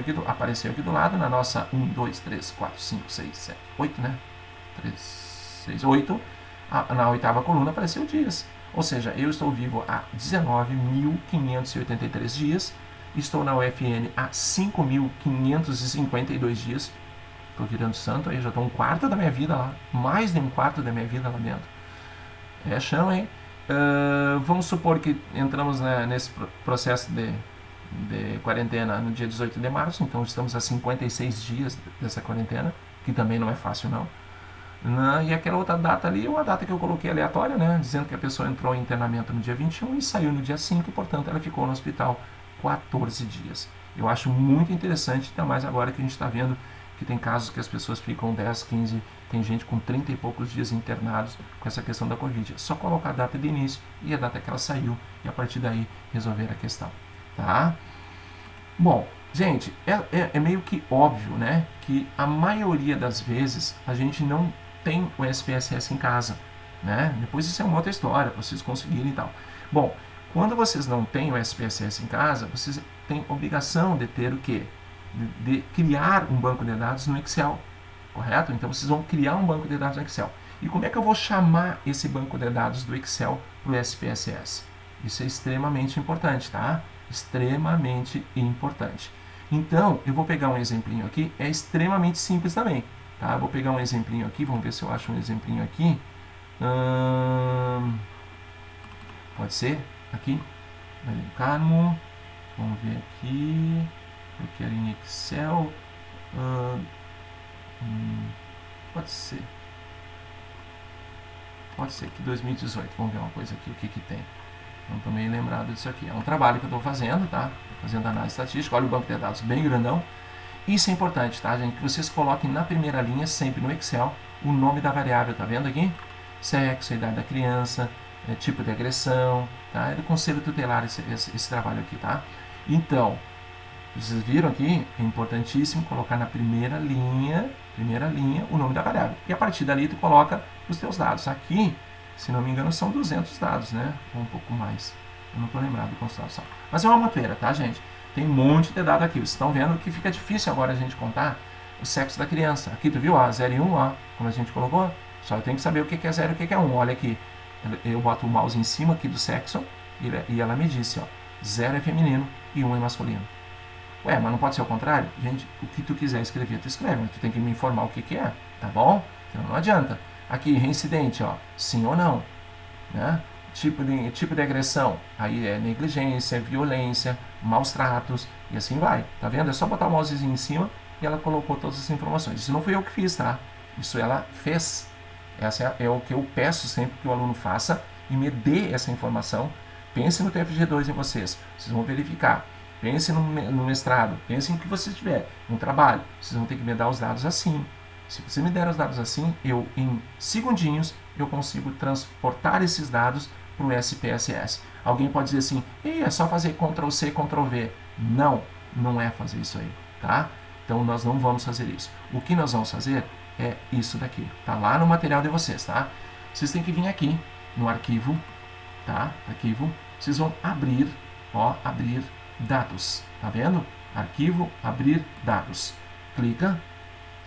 aqui do lado na nossa 1, 2, 3, 4, 5, 6, 7, 8, né? 3, 6, 8. Na oitava coluna apareceu dias. Ou seja, eu estou vivo há 19.583 dias. Estou na UFN há 5.552 dias. Estou virando santo, aí já estou um quarto da minha vida lá. Mais de um quarto da minha vida lá dentro. É chão, hein? Vamos supor que entramos nesse processo de quarentena no dia 18 de março, então estamos a 56 dias dessa quarentena, que também não é fácil não. E aquela outra data ali é uma data que eu coloquei aleatória, né, dizendo que a pessoa entrou em internamento no dia 21 e saiu no dia 5, e portanto ela ficou no hospital 14 dias. Eu acho muito interessante, ainda mais agora que a gente está vendo que tem casos que as pessoas ficam 10, 15, tem gente com 30 e poucos dias internados com essa questão da Covid. É só colocar a data de início e a data que ela saiu e a partir daí resolver a questão. Tá? Bom, gente, é meio que óbvio, né, que a maioria das vezes a gente não tem o SPSS em casa, né? Depois isso é uma outra história, para vocês conseguirem e tal. Bom, quando vocês não têm o SPSS em casa, vocês têm obrigação de ter o quê? De criar um banco de dados no Excel, correto? Então vocês vão criar um banco de dados no Excel. E como é que eu vou chamar esse banco de dados do Excel para o SPSS? Isso é extremamente importante, tá? Extremamente importante. Então, eu vou pegar um exemplinho aqui, é extremamente simples também, tá? Eu vou pegar um exemplinho aqui, vamos ver se eu acho um exemplinho aqui. Pode ser? Aqui, Carmo. Vamos ver aqui. Eu quero em Excel. Pode ser. Pode ser que 2018. Vamos ver uma coisa aqui, o que tem. Não estou meio lembrado disso aqui. É um trabalho que eu estou fazendo, tá? Fazendo análise estatística. Olha o banco de dados bem grandão. Isso é importante, tá, gente? Que vocês coloquem na primeira linha, sempre no Excel, o nome da variável. Tá vendo aqui? Sexo, idade da criança, tipo de agressão, tá? É do Conselho Tutelar esse trabalho aqui, tá? Então, vocês viram aqui? É importantíssimo colocar na primeira linha o nome da variável. E a partir dali tu coloca os teus dados. Aqui, se não me engano, são 200 dados, né? Ou um pouco mais. Eu não estou lembrado de quantos dados são. Mas é uma montoeira, tá, gente? Tem um monte de dados aqui. Vocês estão vendo que fica difícil agora a gente contar o sexo da criança. Aqui, tu viu? Ó, 0 e 1, ó, como a gente colocou. Só eu tenho que saber o que é 0 e o que é 1. Olha aqui. Eu boto o mouse em cima aqui do sexo e ela me disse, ó, 0 é feminino e 1 é masculino. Ué, mas não pode ser o contrário? Gente, o que tu quiser escrever, tu escreve. Mas tu tem que me informar o que é, tá bom? Então não adianta. Aqui, reincidente, ó, sim ou não, né? Tipo de agressão, aí é negligência, violência, maus tratos e assim vai, tá vendo? É só botar o mousezinho em cima e ela colocou todas as informações. Isso não fui eu que fiz, tá? Isso ela fez. Essa é o que eu peço sempre que o aluno faça e me dê essa informação. Pense no TFG2 em vocês vão verificar. Pense no mestrado, pense em o que você tiver, no trabalho. Vocês vão ter que me dar os dados assim. Se você me der os dados assim, eu em segundinhos eu consigo transportar esses dados para o SPSS. Alguém pode dizer assim, é só fazer Ctrl+C, Ctrl+V. Não, não é fazer isso aí, tá? Então nós não vamos fazer isso. O que nós vamos fazer? é isso daqui. Tá lá no material de vocês, tá? Vocês têm que vir aqui no arquivo, tá? Arquivo. Vocês vão abrir, ó, abrir dados. Tá vendo? Arquivo, abrir dados. Clica,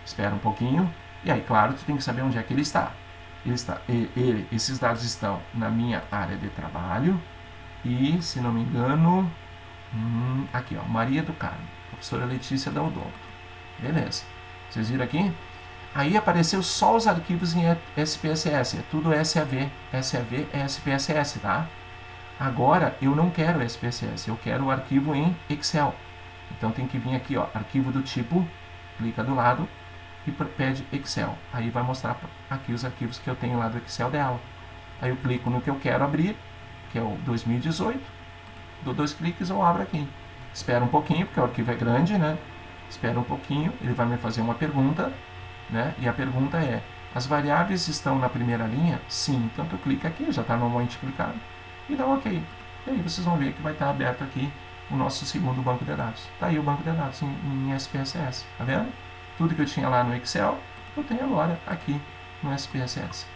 espera um pouquinho. E aí, claro, tu tem que saber onde é que ele está. Esses dados estão na minha área de trabalho. E, se não me engano, aqui, ó, Maria do Carmo, professora Letícia da Odonto. Beleza. Vocês viram aqui? Aí apareceu só os arquivos em SPSS, é tudo SAV. SAV é SPSS, tá? Agora, eu não quero SPSS, eu quero o arquivo em Excel. Então tem que vir aqui, ó, arquivo do tipo, clica do lado e pede Excel. Aí vai mostrar aqui os arquivos que eu tenho lá do Excel dela. Aí eu clico no que eu quero abrir, que é o 2018, dou 2 cliques e eu abro aqui. Espera um pouquinho, porque o arquivo é grande, né? Espera um pouquinho, ele vai me fazer uma pergunta, né? E a pergunta é, as variáveis estão na primeira linha? Sim, então tu clica aqui, já está normalmente clicado, e dá um OK. E aí vocês vão ver que vai estar aberto aqui o nosso segundo banco de dados. Tá aí o banco de dados em SPSS, tá vendo? Tudo que eu tinha lá no Excel, eu tenho agora aqui no SPSS.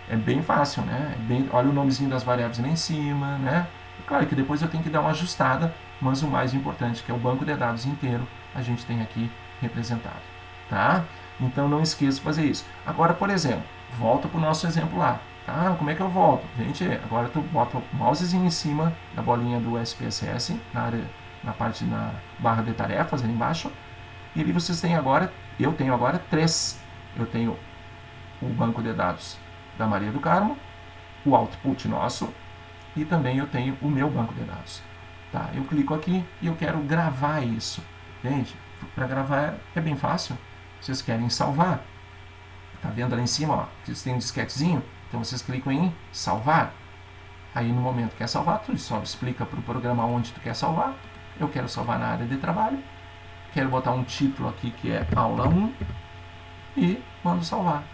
É bem fácil, né? Olha o nomezinho das variáveis lá em cima, né? Claro que depois eu tenho que dar uma ajustada, mas o mais importante, que é o banco de dados inteiro, a gente tem aqui representado, tá? Então não esqueça de fazer isso. Agora, por exemplo, volta para o nosso exemplo lá. Tá? Como é que eu volto? Gente, agora tu bota o mousezinho em cima da bolinha do SPSS, na parte na barra de tarefas, ali embaixo. E ali vocês têm agora, eu tenho agora 3. Eu tenho o banco de dados da Maria do Carmo, o output nosso, e também eu tenho o meu banco de dados. Tá? Eu clico aqui e eu quero gravar isso. Gente, para gravar é bem fácil. Vocês querem salvar. Tá vendo ali em cima, ó, que tem um disquetezinho? Então vocês clicam em salvar. Aí no momento que quer salvar, tu só explica para o programa onde tu quer salvar. Eu quero salvar na área de trabalho. Quero botar um título aqui que é aula 1 e mando salvar.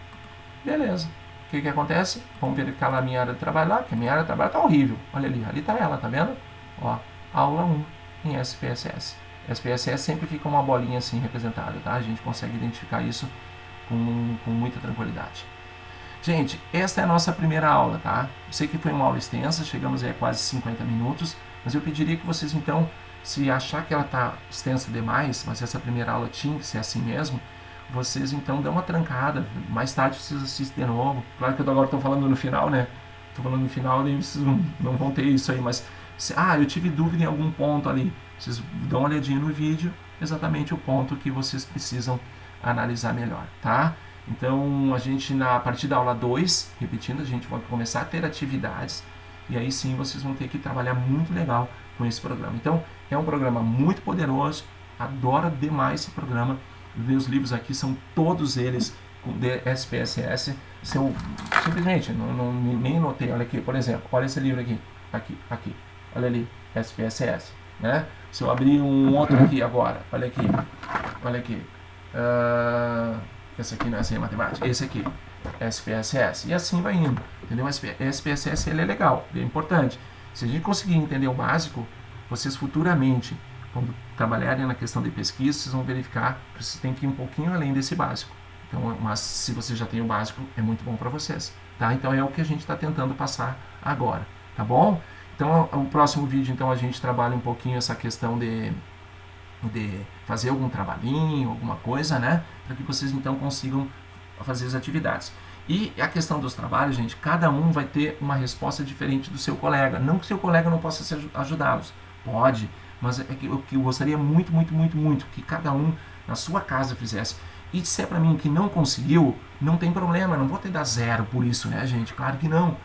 Beleza. O que acontece? Vamos verificar lá a minha área de trabalho lá, que a minha área de trabalho está horrível. Olha ali, ali está ela, tá vendo? Ó, aula 1 em SPSS. SPSS sempre fica uma bolinha assim representada, tá? A gente consegue identificar isso com muita tranquilidade. Gente, esta é a nossa primeira aula, tá? Eu sei que foi uma aula extensa, chegamos aí a quase 50 minutos, mas eu pediria que vocês então, se achar que ela está extensa demais, mas essa primeira aula tinha que ser assim mesmo, vocês então dão uma trancada, mais tarde vocês assistem de novo. Claro que eu agora estou falando no final, né? Estou falando no final e vocês não vão ter isso aí, mas eu tive dúvida em algum ponto ali, vocês dão uma olhadinha no vídeo, exatamente o ponto que vocês precisam analisar melhor, tá? Então, a partir da aula 2, repetindo, a gente vai começar a ter atividades e aí sim vocês vão ter que trabalhar muito legal com esse programa. Então, é um programa muito poderoso, adoro demais esse programa. Meus livros aqui são todos eles de SPSS. Se eu simplesmente nem notei, olha aqui, por exemplo, olha esse livro aqui, olha ali, SPSS, né? Se eu abrir um outro aqui agora, olha aqui, esse aqui não é sem matemática, esse aqui, SPSS, e assim vai indo, entendeu? SPSS ele é legal, é importante. Se a gente conseguir entender o básico, vocês futuramente, quando trabalharem na questão de pesquisa, vocês vão verificar que vocês têm que ir um pouquinho além desse básico. Então, mas se você já tem o básico, é muito bom para vocês, tá? Então é o que a gente está tentando passar agora, tá bom? Então, o próximo vídeo, então, a gente trabalha um pouquinho essa questão de fazer algum trabalhinho, alguma coisa, né? Para que vocês, então, consigam fazer as atividades. E a questão dos trabalhos, gente, cada um vai ter uma resposta diferente do seu colega. Não que o seu colega não possa ajudá-los. Pode, mas é que eu gostaria muito que cada um na sua casa fizesse. E se é para mim que não conseguiu, não tem problema, não vou ter dar 0 por isso, né, gente? Claro que não.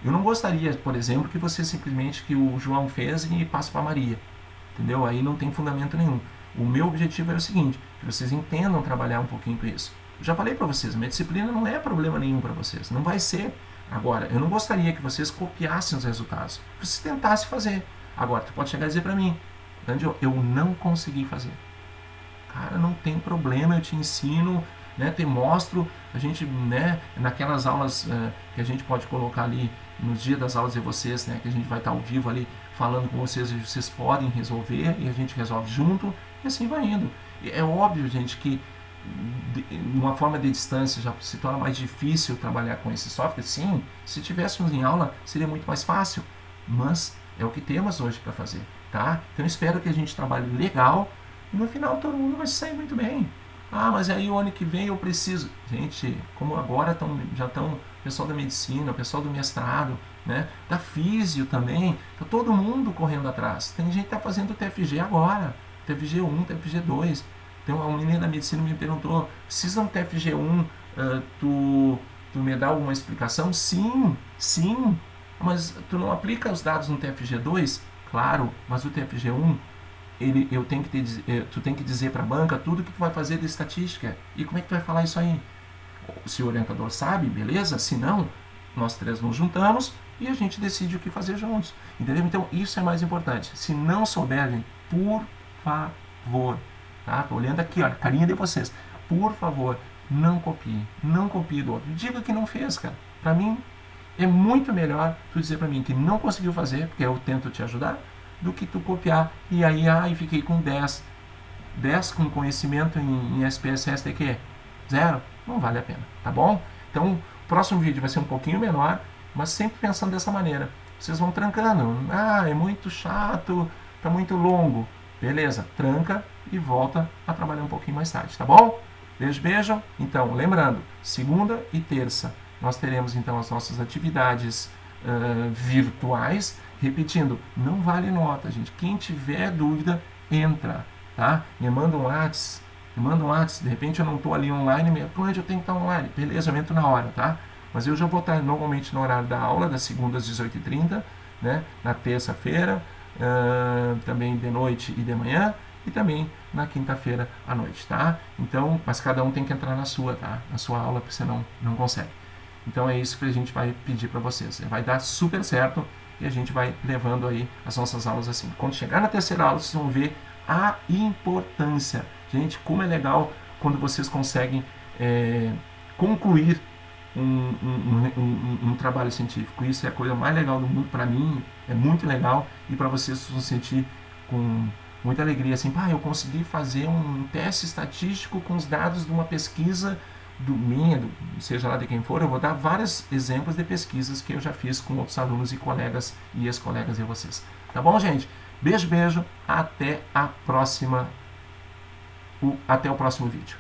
Eu não gostaria, por exemplo, que você simplesmente, que o João fez e passa para a Maria. Entendeu? Aí não tem fundamento nenhum. O meu objetivo é o seguinte, que vocês entendam trabalhar um pouquinho com isso. Eu já falei para vocês, minha disciplina não é problema nenhum para vocês, não vai ser. Agora, eu não gostaria que vocês copiassem os resultados, que vocês tentassem fazer. Agora, tu pode chegar e dizer para mim, eu não consegui fazer. Cara, não tem problema, eu te ensino, né, te mostro, a gente, né, naquelas aulas que a gente pode colocar ali, nos dias das aulas de vocês, né, que a gente vai estar ao vivo ali, falando com vocês, e vocês podem resolver, e a gente resolve junto, e assim vai indo. E é óbvio, gente, que uma forma de distância já se torna mais difícil trabalhar com esse software? Sim, se tivéssemos em aula seria muito mais fácil, mas é o que temos hoje para fazer, tá? Então espero que a gente trabalhe legal e no final todo mundo vai sair muito bem. Ah, mas aí o ano que vem eu preciso. Gente, como agora já estão o pessoal da medicina, o pessoal do mestrado, né? Da físio também, tá todo mundo correndo atrás. Tem gente que está fazendo o TFG agora, TFG 1, TFG 2. Então, uma menina da medicina me perguntou, precisa um TFG1, tu me dá alguma explicação? Sim, sim, mas tu não aplica os dados no TFG2? Claro, mas o TFG1, tu tem que dizer para a banca tudo que tu vai fazer de estatística. E como é que tu vai falar isso aí? Se o orientador sabe, beleza? Se não, nós três nos juntamos e a gente decide o que fazer juntos. Entendeu? Então, isso é mais importante. Se não souberem, por favor, tá? Tô olhando aqui, ó, carinha de vocês. Por favor, não copie do outro. Diga que não fez, cara. Para mim, é muito melhor tu dizer para mim que não conseguiu fazer, porque eu tento te ajudar, do que tu copiar e aí fiquei com 10 com conhecimento em SPSS de quê? 0? Não vale a pena, tá bom? Então, o próximo vídeo vai ser um pouquinho menor, mas sempre pensando dessa maneira. Vocês vão trancando. Ah, é muito chato, tá muito longo. Beleza, tranca e volta a trabalhar um pouquinho mais tarde, tá bom? Beijo, beijo. Então, lembrando, segunda e terça nós teremos então as nossas atividades virtuais. Repetindo, não vale nota, gente. Quem tiver dúvida, entra, tá? Me manda um WhatsApp, de repente eu não estou ali online, onde eu tenho que estar online? Beleza, eu entro na hora, tá? Mas eu já vou estar normalmente no horário da aula, das segundas às 18h30, né? Na terça-feira, também de noite e de manhã, e também na quinta-feira à noite, tá? Então, mas cada um tem que entrar na sua, tá? Na sua aula, porque senão não consegue. Então é isso que a gente vai pedir para vocês. Vai dar super certo e a gente vai levando aí as nossas aulas assim. Quando chegar na terceira aula, vocês vão ver a importância. Gente, como é legal quando vocês conseguem concluir um trabalho científico. Isso é a coisa mais legal do mundo para mim, é muito legal, e para vocês vão sentir com muita alegria, assim, eu consegui fazer um teste estatístico com os dados de uma pesquisa seja lá de quem for. Eu vou dar vários exemplos de pesquisas que eu já fiz com outros alunos e colegas e ex-colegas de vocês. Tá bom, gente? Beijo, beijo. Até o próximo vídeo.